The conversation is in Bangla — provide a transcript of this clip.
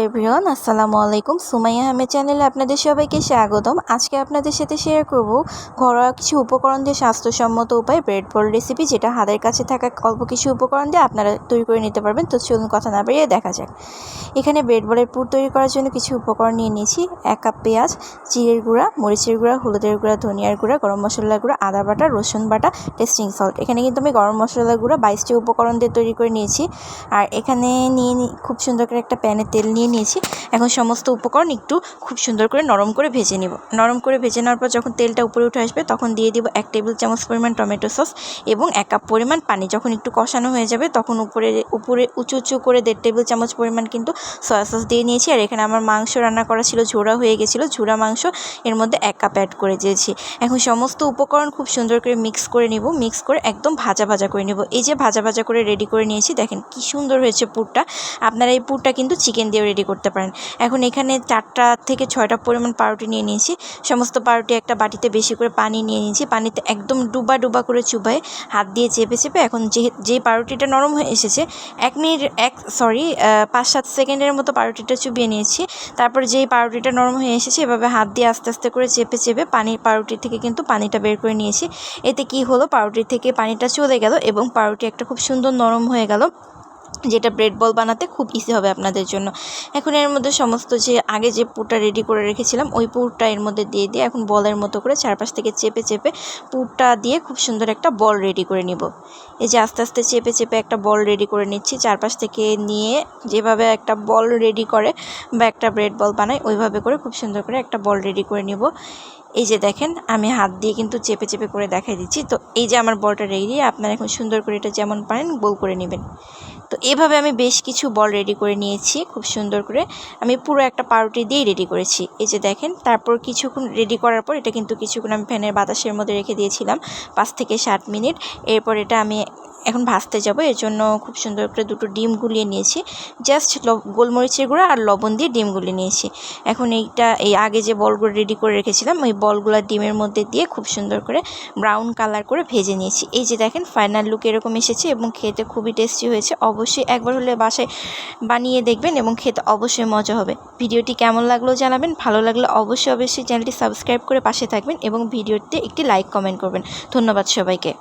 এভরিওয়ান, আসসালামু আলাইকুম। সুমাইয়া আহমেদ চ্যানেলে আপনাদের সবাইকে স্বাগতম। আজকে আপনাদের সাথে শেয়ার করব ঘরোয়া কিছু উপকরণ দিয়ে স্বাস্থ্যসম্মত উপায় ব্রেড বল রেসিপি, যেটা হাতের কাছে থাকা অল্প কিছু উপকরণ দিয়ে আপনারা তৈরি করে নিতে পারবেন। তো চলুন কথা না বাড়িয়ে দেখা যাক। এখানে ব্রেড বলের পুর তৈরি করার জন্য কিছু উপকরণ নিয়ে নিয়েছি। 1 কাপ পেঁয়াজ, জিরের গুঁড়া, মরিচের গুঁড়া, হলুদের গুঁড়া, ধনিয়ার গুঁড়া, গরম মশলার গুঁড়া, আদা বাটা, রসুন বাটা, টেস্টিং সল্ট। এখানে কিন্তু আমি গরম মশলার গুঁড়া 22টি উপকরণ দিয়ে তৈরি করে নিয়েছি। আর এখানে খুব সুন্দর করে একটা প্যানে তেল নিয়ে নিয়েছি। এখন সমস্ত উপকরণ একটু খুব সুন্দর করে নরম করে ভেজে নেব। নরম করে ভেজে নেওয়ার পর যখন তেলটা উপরে উঠে আসবে তখন দিয়ে দিব 1 টেবিল চামচ পরিমাণ টমেটো সস এবং 1 কাপ পরিমাণ পানি। যখন একটু কষানো হয়ে যাবে তখন উপরে উঁচু করে 1.5 টেবিল চামচ পরিমাণ কিন্তু সয়া সস দিয়ে নিয়েছি। আর এখানে আমার মাংস রান্না করা ছিল, ঝোড়া হয়ে গেছিলো, ঝোড়া মাংস এর মধ্যে 1 কাপ অ্যাড করে দিয়েছি। এখন সমস্ত উপকরণ খুব সুন্দর করে মিক্স করে নিব। মিক্স করে একদম ভাজা ভাজা করে নেব। এই যে ভাজা ভাজা করে রেডি করে নিয়েছি, দেখেন কি সুন্দর হয়েছে পুরটা। আপনারা এই পুরটা কিন্তু চিকেন দিয়েও রেডি করতে পারেন। এখন এখানে 4টা থেকে 6টা পরিমাণ পাউরুটি নিয়ে নিয়েছি। সমস্ত পাউরুটি একটা বাটিতে বেশি করে পানি নিয়ে নিয়েছি। পানিতে একদম ডুবা ডুবা করে চুবাই হাত দিয়ে চেপে চেপে। এখন যে পাউরুটিটা নরম হয়ে এসেছে 5-7 সেকেন্ডের মতো পাউরুটিটা চুবিয়ে নিয়েছি। তারপর যেই পাউরুটিটা নরম হয়ে এসেছে এভাবে হাত দিয়ে আস্তে আস্তে করে চেপে চেপে পাউরুটি থেকে কিন্তু পানিটা বের করে নিয়েছি। এতে কি হলো, পাউরুটি থেকে পানিটা চলে গেল এবং পাউরুটি একটা খুব সুন্দর নরম হয়ে গেল, যেটা ব্রেড বল বানাতে খুব ইজি হবে আপনাদের জন্য। এখন এর মধ্যে সমস্ত আগে যে পুরটা রেডি করে রেখেছিলাম ওই পুরটা এর মধ্যে দিয়ে এখন বলের মতো করে চারপাশ থেকে চেপে চেপে পুরটা দিয়ে খুব সুন্দর একটা বল রেডি করে নিব। এই যে আস্তে আস্তে চেপে চেপে একটা বল রেডি করে নিচ্ছি। চারপাশ থেকে নিয়ে যেভাবে একটা বল রেডি করে বা একটা ব্রেড বল বানায় ওইভাবে করে খুব সুন্দর করে একটা বল রেডি করে নিব। এই যে দেখেন, আমি হাত দিয়ে কিন্তু চেপে চেপে করে দেখাই দিচ্ছি। তো এই যে আমার বলটা রেডি। আপনারা এখন সুন্দর করে এটা যেমন পারেন গোল করে নেবেন। তো এভাবে আমি বেশ কিছু বল রেডি করে নিয়েছি খুব সুন্দর করে। আমি পুরো একটা পাউরুটি দিয়েই রেডি করেছি। এই যে দেখেন, তারপর কিছুক্ষণ রেডি করার পর এটা কিন্তু কিছুক্ষণ আমি ফ্যানের বাতাসের মধ্যে রেখে দিয়েছিলাম 5 থেকে 7 মিনিট। এরপর এটা আমি এখন ভাজতে যাব। এর জন্য খুব সুন্দর করে 2টো ডিম গুলিয়ে নিয়েছি। জাস্ট গোলমরিচের গুঁড়া আর লবণ দিয়ে ডিম গুলিয়ে নিয়েছি। এখন এই আগে যে বলগুলো রেডি করে রেখেছিলাম ওই বলগুলো ডিমের মধ্যে দিয়ে খুব সুন্দর করে ব্রাউন কালার করে ভেজে নিয়েছি। এই যে দেখেন, ফাইনাল লুক এরকম এসেছে এবং খেতে খুবই টেস্টি হয়েছে। অবশ্যই একবার হলে বাসায় বানিয়ে দেখবেন এবং খেতে অবশ্যই মজা হবে। ভিডিওটি কেমন লাগলো জানাবেন। ভালো লাগলে অবশ্যই চ্যানেলটি সাবস্ক্রাইব করে পাশে থাকবেন এবং ভিডিওতে একটি লাইক কমেন্ট করবেন। ধন্যবাদ সবাইকে।